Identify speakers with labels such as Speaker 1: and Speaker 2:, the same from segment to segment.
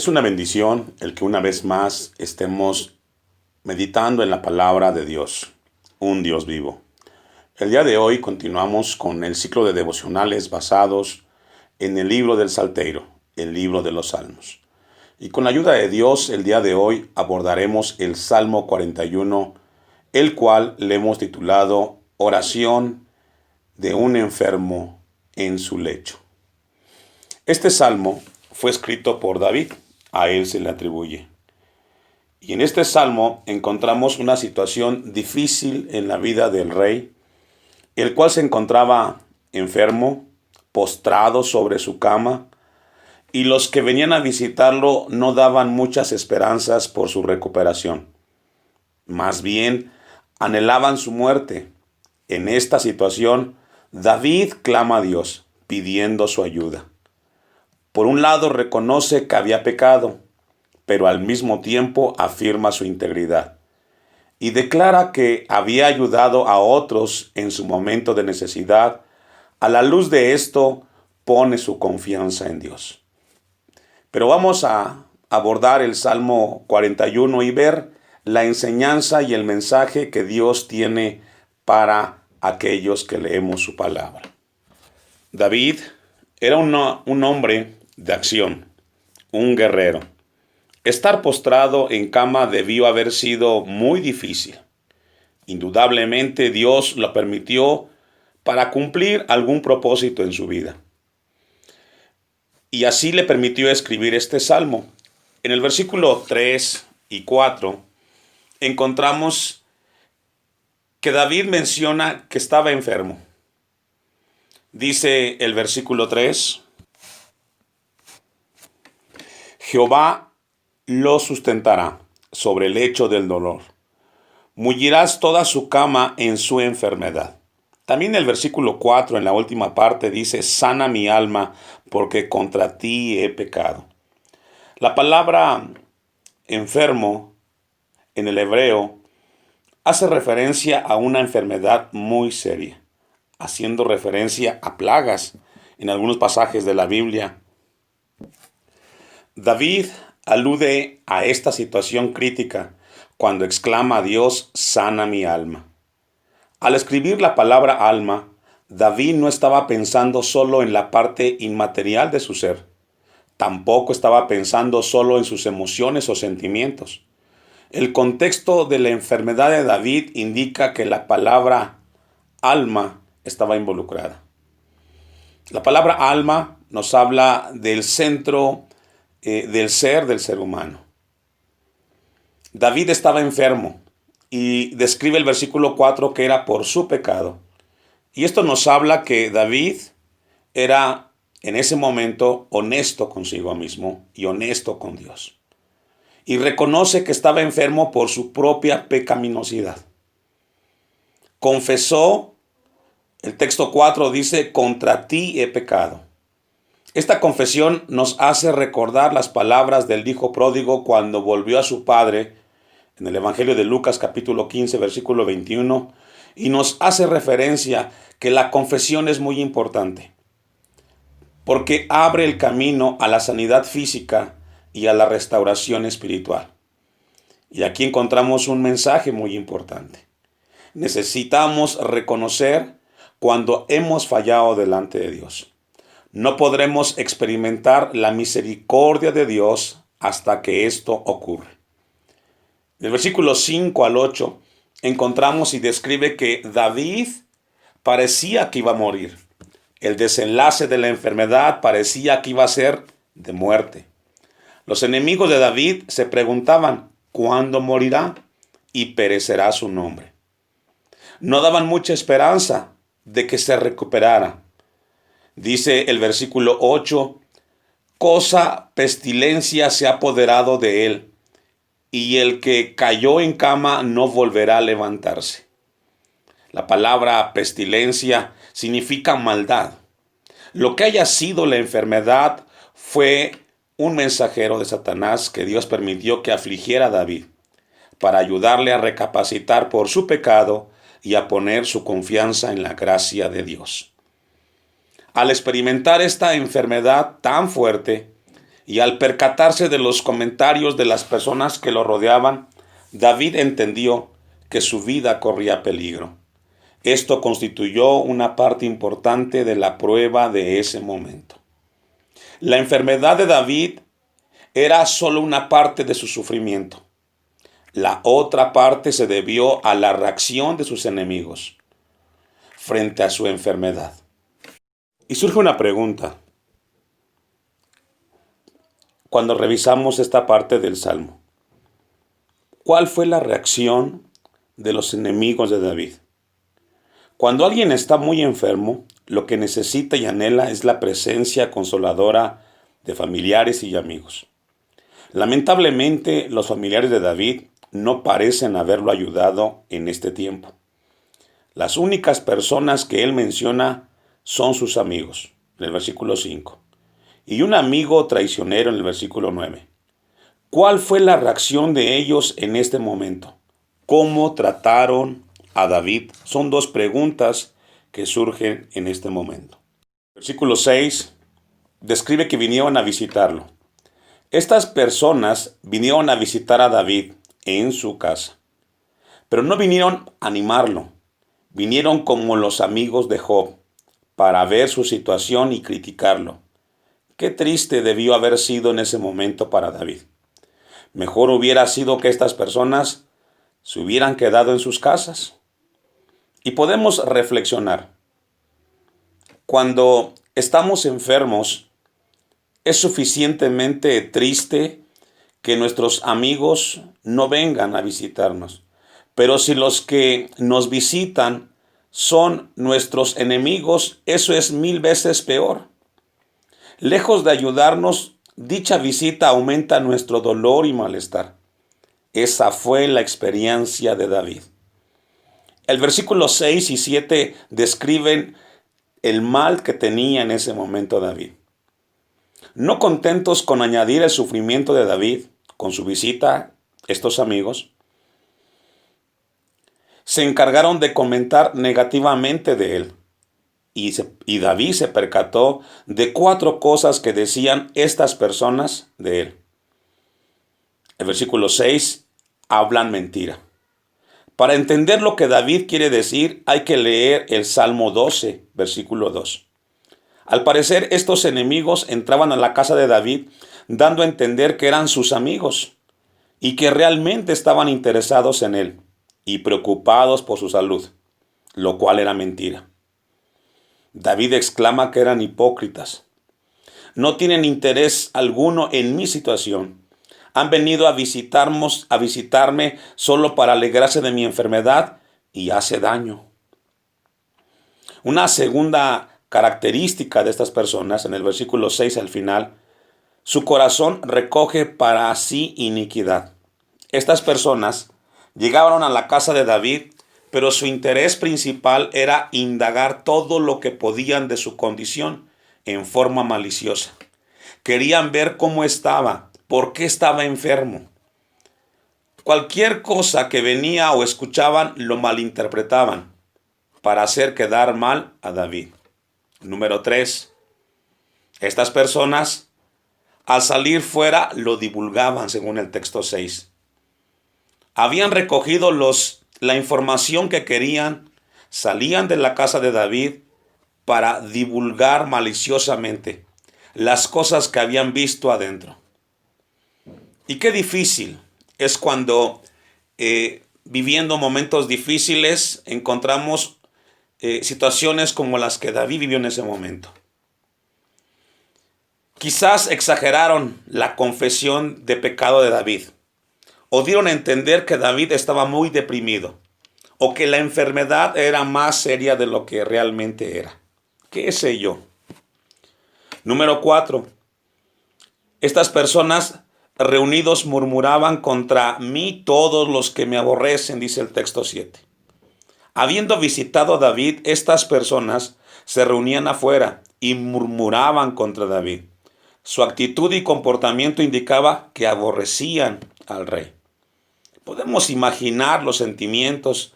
Speaker 1: Es una bendición el que una vez más estemos meditando en la palabra de Dios, un Dios vivo. El día de hoy continuamos con el ciclo de devocionales basados en el libro del Salterio, el libro de los Salmos. Y con la ayuda de Dios, el día de hoy abordaremos el Salmo 41, el cual le hemos titulado Oración de un enfermo en su lecho. Este salmo fue escrito por David, a él se le atribuye. Y en este salmo encontramos una situación difícil en la vida del rey, el cual se encontraba enfermo, postrado sobre su cama, y los que venían a visitarlo no daban muchas esperanzas por su recuperación. Más bien, anhelaban su muerte. En esta situación, David clama a Dios, pidiendo su ayuda. Por un lado reconoce que había pecado, pero al mismo tiempo afirma su integridad y declara que había ayudado a otros en su momento de necesidad. A la luz de esto, pone su confianza en Dios. Pero vamos a abordar el Salmo 41 y ver la enseñanza y el mensaje que Dios tiene para aquellos que leemos su palabra. David era un hombre de acción, un guerrero. Estar postrado en cama debió haber sido muy difícil. Indudablemente Dios lo permitió para cumplir algún propósito en su vida. Y así le permitió escribir este salmo. En el versículo 3 y 4 encontramos que David menciona que estaba enfermo. Dice el versículo 3, Jehová lo sustentará sobre el lecho del dolor. Mullirás toda su cama en su enfermedad. También el versículo 4 en la última parte dice, sana mi alma porque contra ti he pecado. La palabra enfermo en el hebreo hace referencia a una enfermedad muy seria, haciendo referencia a plagas en algunos pasajes de la Biblia. David alude a esta situación crítica cuando exclama a Dios, sana mi alma. Al escribir la palabra alma, David no estaba pensando solo en la parte inmaterial de su ser. Tampoco estaba pensando solo en sus emociones o sentimientos. El contexto de la enfermedad de David indica que la palabra alma estaba involucrada. La palabra alma nos habla del centro del ser humano. David estaba enfermo y describe el versículo 4 que era por su pecado. Y esto nos habla que David era en ese momento honesto consigo mismo y honesto con Dios. Y reconoce que estaba enfermo por su propia pecaminosidad. Confesó, el texto 4 dice, contra ti he pecado. Esta confesión nos hace recordar las palabras del hijo pródigo cuando volvió a su padre en el Evangelio de Lucas capítulo 15 versículo 21 y nos hace referencia que la confesión es muy importante porque abre el camino a la sanidad física y a la restauración espiritual. Y aquí encontramos un mensaje muy importante. Necesitamos reconocer cuando hemos fallado delante de Dios. No podremos experimentar la misericordia de Dios hasta que esto ocurre. Del versículo 5 al 8 encontramos y describe que David parecía que iba a morir. El desenlace de la enfermedad parecía que iba a ser de muerte. Los enemigos de David se preguntaban, ¿cuándo morirá y perecerá su nombre? No daban mucha esperanza de que se recuperara. Dice el versículo 8, cosa pestilencia se ha apoderado de él, y el que cayó en cama no volverá a levantarse. La palabra pestilencia significa maldad. Lo que haya sido la enfermedad fue un mensajero de Satanás que Dios permitió que afligiera a David para ayudarle a recapacitar por su pecado y a poner su confianza en la gracia de Dios. Al experimentar esta enfermedad tan fuerte, Y al percatarse de los comentarios de las personas que lo rodeaban, David entendió que su vida corría peligro. Esto constituyó una parte importante de la prueba de ese momento. La enfermedad de David era solo una parte de su sufrimiento. La otra parte se debió a la reacción de sus enemigos frente a su enfermedad. Y surge una pregunta cuando revisamos esta parte del Salmo. ¿Cuál fue la reacción de los enemigos de David? Cuando alguien está muy enfermo, lo que necesita y anhela es la presencia consoladora de familiares y amigos. Lamentablemente, los familiares de David no parecen haberlo ayudado en este tiempo. Las únicas personas que él menciona son sus amigos, en el versículo 5, y un amigo traicionero en el versículo 9. ¿Cuál fue la reacción de ellos en este momento? ¿Cómo trataron a David? Son dos preguntas que surgen en este momento. Versículo 6 describe que vinieron a visitarlo. Estas personas vinieron a visitar a David en su casa, pero no vinieron a animarlo. Vinieron como los amigos de Job para ver su situación y criticarlo. Qué triste debió haber sido en ese momento para David. Mejor hubiera sido que estas personas se hubieran quedado en sus casas. Y podemos reflexionar. Cuando estamos enfermos, es suficientemente triste que nuestros amigos no vengan a visitarnos. Pero si los que nos visitan son nuestros enemigos, eso es 1000 veces peor. Lejos de ayudarnos, dicha visita aumenta nuestro dolor y malestar. Esa fue la experiencia de David. El versículo 6 y 7 describen el mal que tenía en ese momento David. No contentos con añadir el sufrimiento de David con su visita, estos amigos se encargaron de comentar negativamente de él. Y David se percató de 4 cosas que decían estas personas de él. El versículo 6 hablan mentira. Para entender lo que David quiere decir, hay que leer el Salmo 12, versículo 2. Al parecer, estos enemigos entraban a la casa de David dando a entender que eran sus amigos y que realmente estaban interesados en él y preocupados por su salud, lo cual era mentira. David exclama que eran hipócritas. No tienen interés alguno en mi situación. Han venido a visitarme solo para alegrarse de mi enfermedad y hace daño. Una segunda característica de estas personas, en el versículo 6 al final, su corazón recoge para sí iniquidad. Estas personas llegaron a la casa de David, pero su interés principal era indagar todo lo que podían de su condición en forma maliciosa. Querían ver cómo estaba, por qué estaba enfermo. Cualquier cosa que venía o escuchaban lo malinterpretaban para hacer quedar mal a David. Número 3. Estas personas al salir fuera lo divulgaban según el texto 6. Habían recogido la información que querían, salían de la casa de David para divulgar maliciosamente las cosas que habían visto adentro. Y qué difícil es cuando viviendo momentos difíciles encontramos situaciones como las que David vivió en ese momento. Quizás exageraron la confesión de pecado de David, o dieron a entender que David estaba muy deprimido, o que la enfermedad era más seria de lo que realmente era. ¿Qué sé yo? Número 4. Estas personas reunidos murmuraban contra mí todos los que me aborrecen, dice el texto 7. Habiendo visitado a David, estas personas se reunían afuera y murmuraban contra David. Su actitud y comportamiento indicaba que aborrecían al rey. Podemos imaginar los sentimientos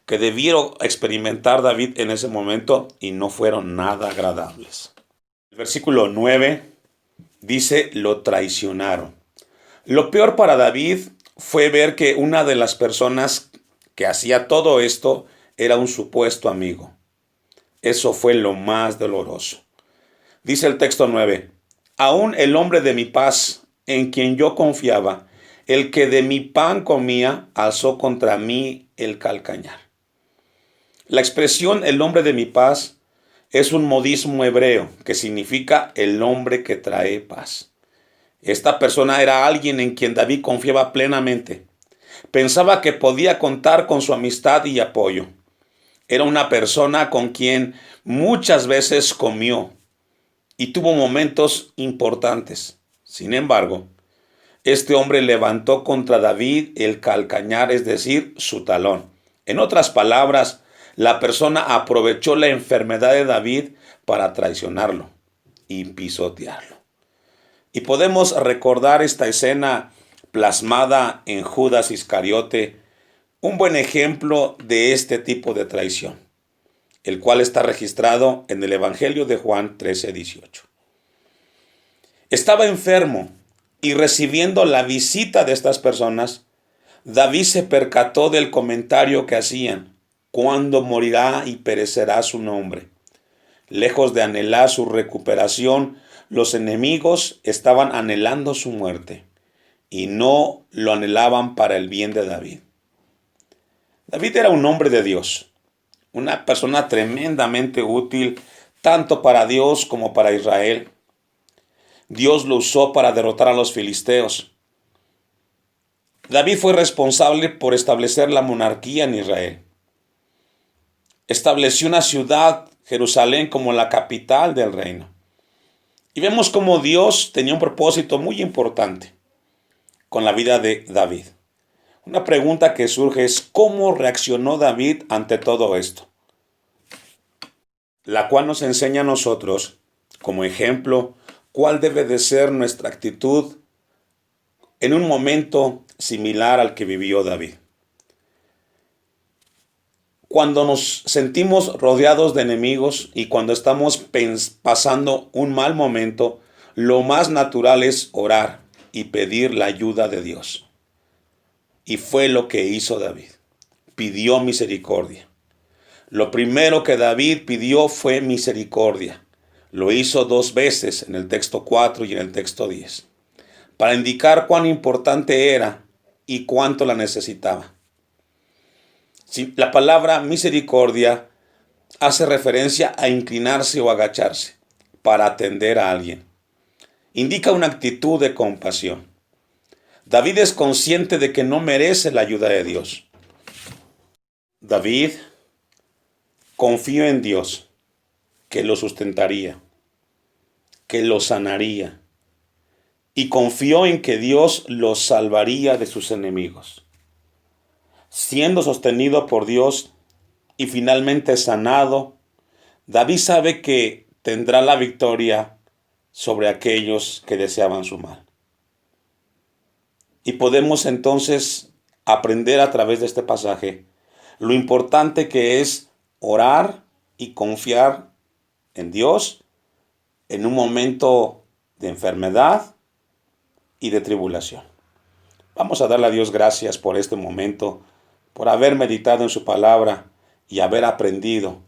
Speaker 1: que debieron experimentar David en ese momento y no fueron nada agradables. El versículo 9 Dice, lo traicionaron. Lo peor para David fue ver que una de las personas que hacía todo esto era un supuesto amigo. Eso fue lo más doloroso. Dice el texto 9, aún el hombre de mi paz, en quien yo confiaba, el que de mi pan comía, alzó contra mí el calcañar. La expresión el hombre de mi paz es un modismo hebreo que significa el hombre que trae paz. Esta persona era alguien en quien David confiaba plenamente. Pensaba que podía contar con su amistad y apoyo. Era una persona con quien muchas veces comió y tuvo momentos importantes. Sin embargo, este hombre levantó contra David el calcañar, es decir, su talón. En otras palabras, la persona aprovechó la enfermedad de David para traicionarlo y pisotearlo. Y podemos recordar esta escena plasmada en Judas Iscariote, un buen ejemplo de este tipo de traición, el cual está registrado en el Evangelio de Juan 13:18. Estaba enfermo y recibiendo la visita de estas personas, David se percató del comentario que hacían: ¿cuándo morirá y perecerá su nombre? Lejos de anhelar su recuperación, los enemigos estaban anhelando su muerte y no lo anhelaban para el bien de David. David era un hombre de Dios, una persona tremendamente útil tanto para Dios como para Israel. Dios lo usó para derrotar a los filisteos. David fue responsable por establecer la monarquía en Israel. Estableció una ciudad, Jerusalén, como la capital del reino. Y vemos cómo Dios tenía un propósito muy importante con la vida de David. Una pregunta que surge es: ¿cómo reaccionó David ante todo esto? La cual nos enseña a nosotros, como ejemplo, cuál debe de ser nuestra actitud en un momento similar al que vivió David. Cuando nos sentimos rodeados de enemigos y cuando estamos pasando un mal momento, lo más natural es orar y pedir la ayuda de Dios. Y fue lo que hizo David. Pidió misericordia. Lo primero que David pidió fue misericordia. Lo hizo 2 veces en el texto 4 y en el texto 10, para indicar cuán importante era y cuánto la necesitaba. La palabra misericordia hace referencia a inclinarse o agacharse para atender a alguien. Indica una actitud de compasión. David es consciente de que no merece la ayuda de Dios. David confió en Dios, que lo sustentaría, que lo sanaría, y confió en que Dios lo salvaría de sus enemigos. Siendo sostenido por Dios y finalmente sanado, David sabe que tendrá la victoria sobre aquellos que deseaban su mal. Y podemos entonces aprender a través de este pasaje lo importante que es orar y confiar en Dios en un momento de enfermedad y de tribulación. Vamos a darle a Dios gracias por este momento, por haber meditado en su palabra y haber aprendido